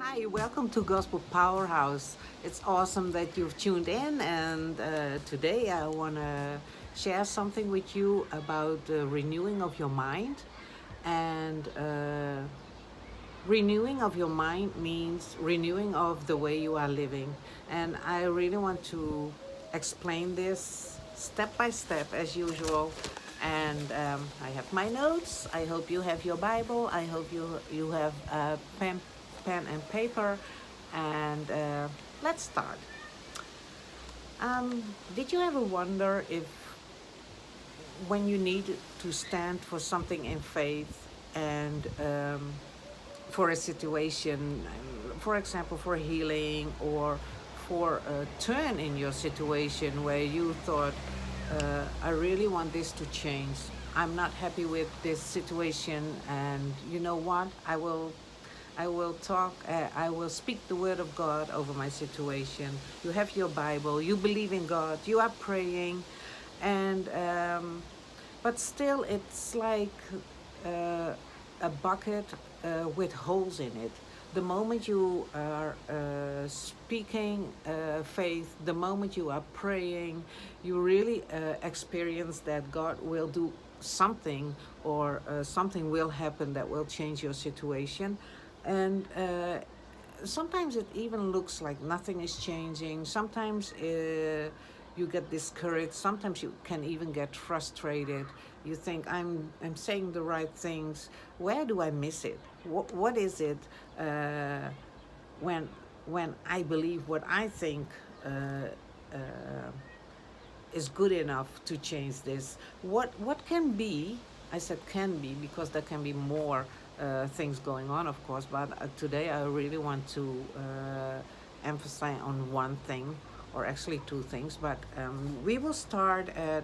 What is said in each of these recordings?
Hi, welcome to Gospel Powerhouse. It's awesome that you've tuned in, and today I want to share something with you about the renewing of your mind. And renewing of your mind means renewing of the way you are living. And I really want to explain this step by step as usual. And I have my notes. I hope you have your Bible. I hope you have pen and paper. And let's start. Did you ever wonder if when you need to stand for something in faith and for a situation, for example, for healing or for a turn in your situation where you thought, I really want this to change. I'm not happy with this situation, and you know what? I will talk. I will speak the word of God over my situation. You have your Bible. You believe in God. You are praying, and but still, it's like uh, a bucket with holes in it. The moment you are speaking faith, the moment you are praying, you really experience that God will do something, or something will happen that will change your situation. And sometimes it even looks like nothing is changing. Sometimes you get discouraged. Sometimes you can even get frustrated. You think, I'm saying the right things. Where do I miss it? What is it uh, when when I believe what I think uh, is good enough to change this? What can be? I said can be because there can be more things going on, of course. But today I really want to emphasize on one thing, or actually two things. But we will start at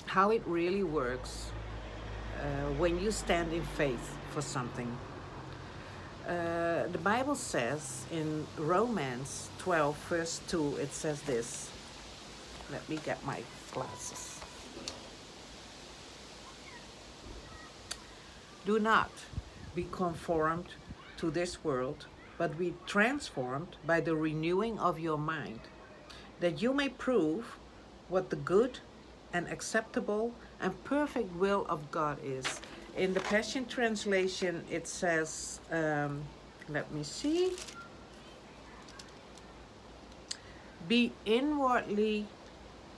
how it really works when you stand in faith for something. The Bible says in Romans 12, verse 2, it says this. Let me get my glasses. Do not be conformed to this world, but be transformed by the renewing of your mind, that you may prove what the good and acceptable and perfect will of God is. In the Passion Translation, it says, let me see, be inwardly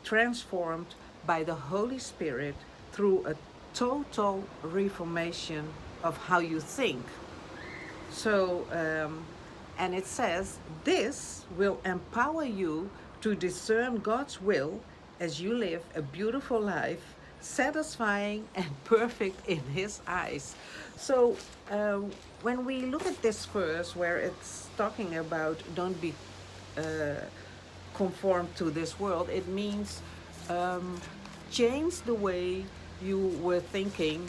transformed by the Holy Spirit through a total reformation of how you think. So, and it says, this will empower you to discern God's will as you live a beautiful life, satisfying and perfect in His eyes. So, when we look at this verse where it's talking about don't be uh, conformed to this world, it means change the way you were thinking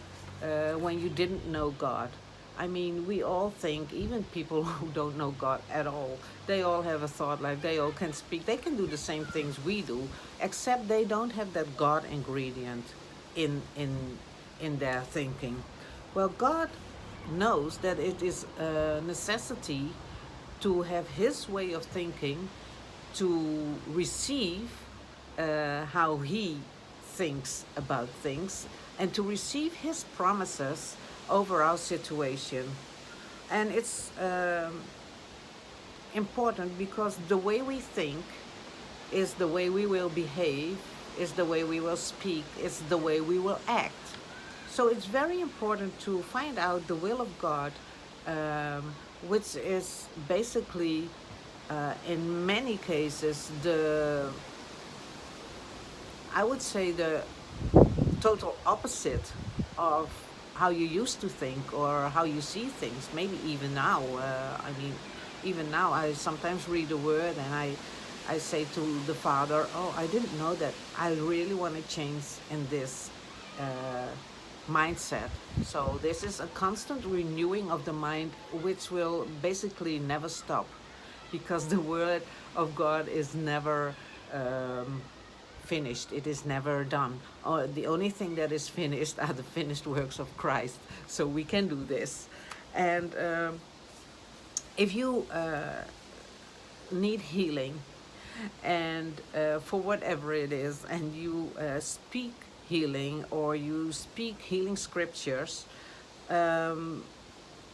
when you didn't know God. I mean, we all think, even people who don't know God at all, they all have a thought life, they all can speak, they can do the same things we do, except they don't have that God ingredient in in their thinking. Well, God knows that it is a necessity to have His way of thinking, to receive how He thinks about things, and to receive His promises over our situation. And it's important because the way we think is the way we will behave, is the way we will speak, is the way we will act. So it's very important to find out the will of God, which is basically, in many cases, I would say, the total opposite of how you used to think or how you see things. Maybe even now. I mean, even now, I sometimes read the word and I say to the Father, "Oh, I didn't know that. I really want to change in this mindset." So this is a constant renewing of the mind, which will basically never stop, because the word of God is never finished. It is never done. The only thing that is finished are the finished works of Christ. So we can do this. And if you need healing, and for whatever it is, and you speak healing or you speak healing scriptures, um,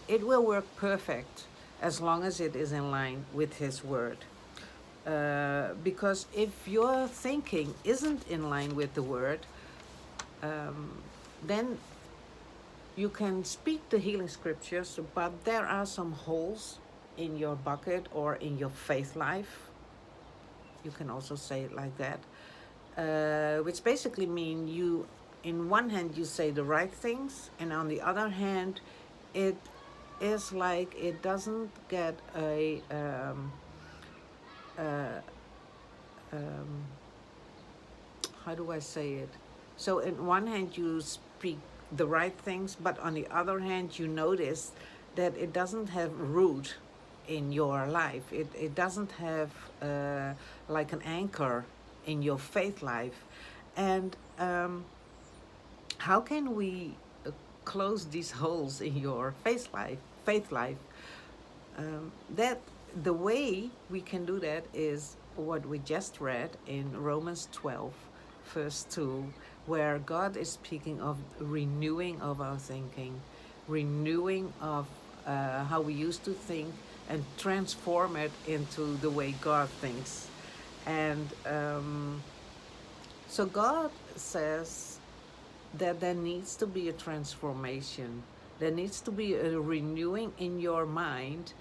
it will work perfect as long as it is in line with His Word. Because if your thinking isn't in line with the Word, then you can speak the healing scriptures, but there are some holes in your bucket or in your faith life. You can also say it like that, which basically mean you, in one hand, you say the right things, and on the other hand, it is like it doesn't get a uh, um, how do I say it? So, in one hand, you speak the right things, but on the other hand, you notice that it doesn't have root in your life. It doesn't have like an anchor in your faith life. And how can we close these holes in your faith life? That the way we can do that is what we just read in Romans 12, verse 2, where God is speaking of renewing of our thinking, renewing of how we used to think, and transform it into the way God thinks. And so God says that there needs to be a transformation. There needs to be a renewing in your mind,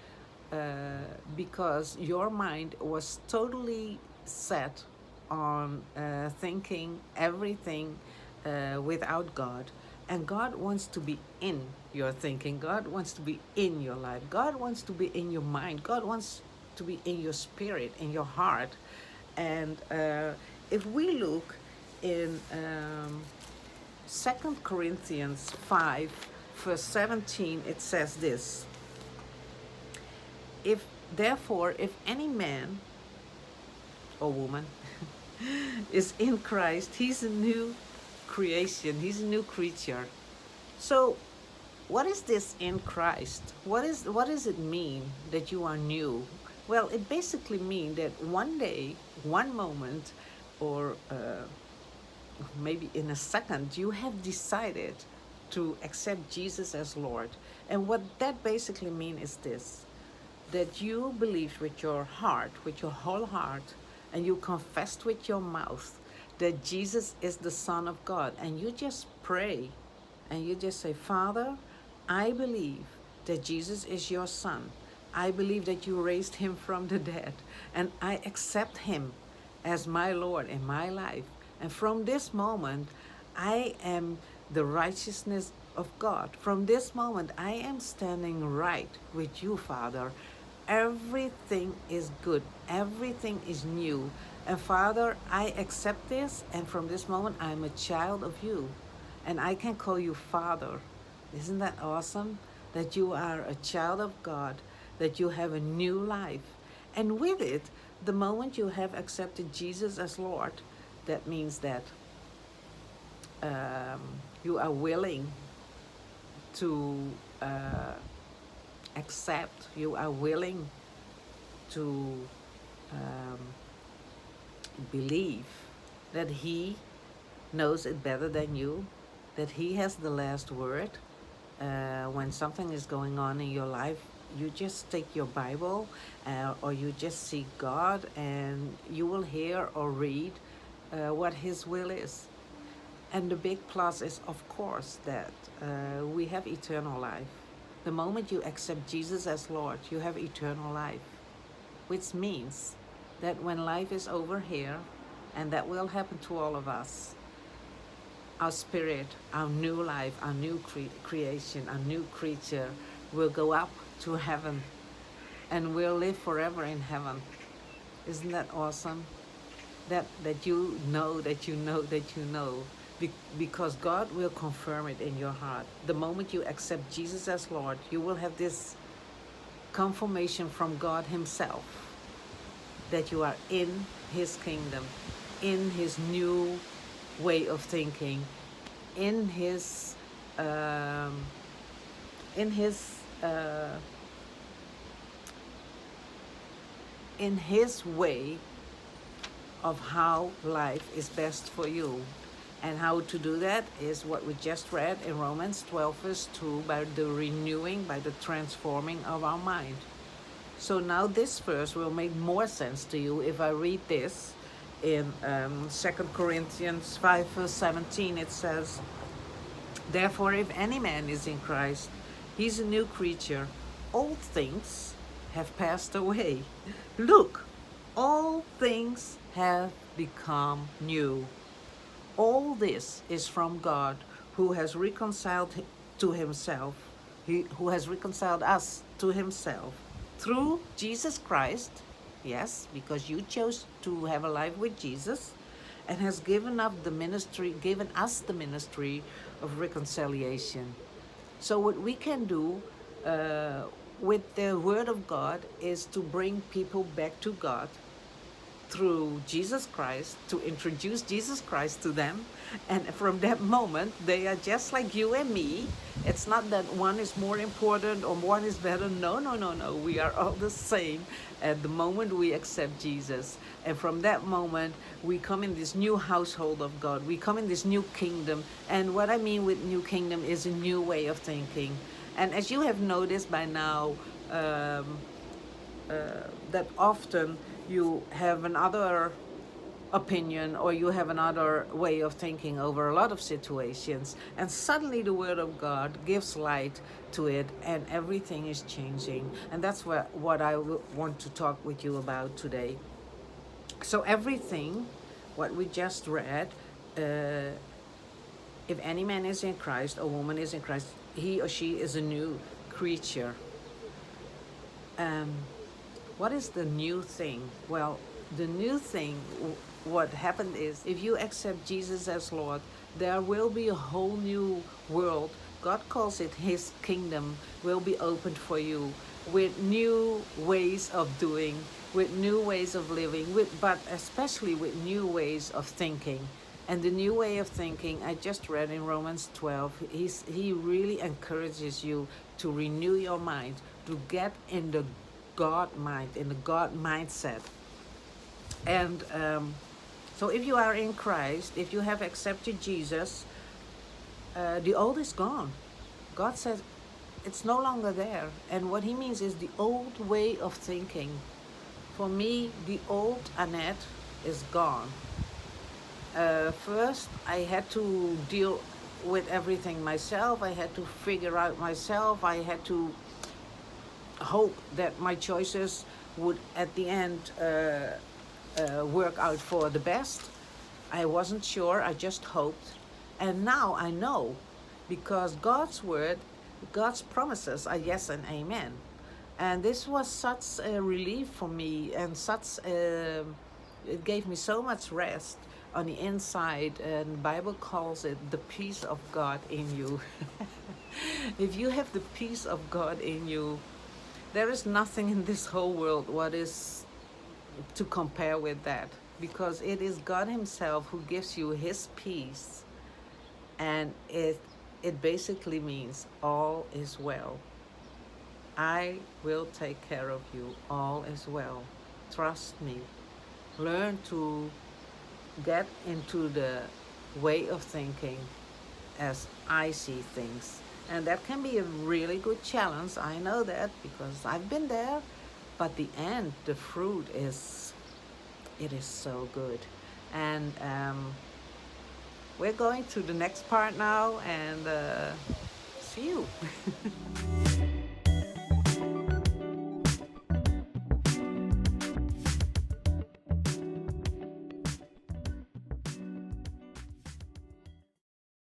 because your mind was totally set on thinking everything without God. And God wants to be in your thinking. God wants to be in your life. God wants to be in your mind. God wants to be in your spirit, in your heart. And if we look in 2 Corinthians 5, verse 17, it says this: If therefore, if any man or woman is in Christ, he's a new creation, he's a new creature. So, what is this in Christ? What does it mean that you are new? Well, it basically means that one day, one moment, or maybe in a second, you have decided to accept Jesus as Lord. And what that basically means is this: that you believed with your heart, with your whole heart, and you confessed with your mouth that Jesus is the Son of God. And you just pray and you just say, Father, I believe that Jesus is your Son. I believe that you raised him from the dead, and I accept him as my Lord in my life. And from this moment, I am the righteousness of God. From this moment, I am standing right with you, Father. Everything is good, everything is new. And Father, I accept this, and from this moment, I'm a child of you. And I can call you Father. Isn't that awesome? That you are a child of God, that you have a new life. And with it, the moment you have accepted Jesus as Lord, that means that um, you are willing to accept, you are willing to um, believe that He knows it better than you, that He has the last word. When something is going on in your life, you just take your Bible or you just seek God, and you will hear or read what His will is. And the big plus is, of course, that we have eternal life. The moment you accept Jesus as Lord, you have eternal life, which means that when life is over here, and that will happen to all of us, our spirit, our new life, our new creation, our new creature will go up to heaven, and we'll live forever in heaven. Isn't that awesome? That you know, that you know, that you know, because God will confirm it in your heart. The moment you accept Jesus as Lord, you will have this confirmation from God Himself that you are in His kingdom, in His new way of thinking, in His um, in His in His way of how life is best for you. And how to do that is what we just read in Romans 12, verse 2, by the renewing, by the transforming of our mind. So now this verse will make more sense to you if I read this in 2 Corinthians 5, verse 17. It says, therefore, if any man is in Christ, he's a new creature. Old things have passed away. Look, all things have become new. All this is from God, who has reconciled to himself, who has reconciled us to himself through Jesus Christ. Yes, because you chose to have a life with Jesus, and has given us the ministry of reconciliation. So what we can do with the Word of God is to bring people back to God through Jesus Christ, to introduce Jesus Christ to them. And from that moment, they are just like you and me. It's not that one is more important or one is better. No, no, no, no. We are all the same at the moment we accept Jesus. And from that moment, we come in this new household of God. We come in this new kingdom. And what I mean with new kingdom is a new way of thinking. And as you have noticed by now, that often you have another opinion or you have another way of thinking over a lot of situations, and suddenly the Word of God gives light to it and everything is changing. And that's what I want to talk with you about today. So everything what we just read, if any man is in Christ, a woman is in Christ, he or she is a new creature. um, What is the new thing? Well, the new thing, what happened is, if you accept Jesus as Lord, there will be a whole new world. God calls it His kingdom, will be opened for you with new ways of doing, with new ways of living, but especially with new ways of thinking. And the new way of thinking, I just read in Romans 12, he really encourages you to renew your mind, to get in the God mind, in the God mindset. And so if you are in Christ, if you have accepted Jesus, the old is gone. God says it's no longer there. And what He means is the old way of thinking. For me, the old Annette is gone. First, I had to deal with everything myself. I had to figure out myself. I had to hope that my choices would at the end work out for the best. I wasn't sure, I just hoped. And now I know, because God's word, God's promises are yes and amen. And this was such a relief for me, and it gave me so much rest on the inside. And the Bible calls it the peace of God in you. If you have the peace of God in you, there is nothing in this whole world what is to compare with that, because it is God Himself who gives you His peace, and it basically means all is well. I will take care of you. All is well. Trust me. Learn to get into the way of thinking as I see things. And that can be a really good challenge. I know that because I've been there. But the end, the fruit it is so good. And we're going to the next part now, and see you.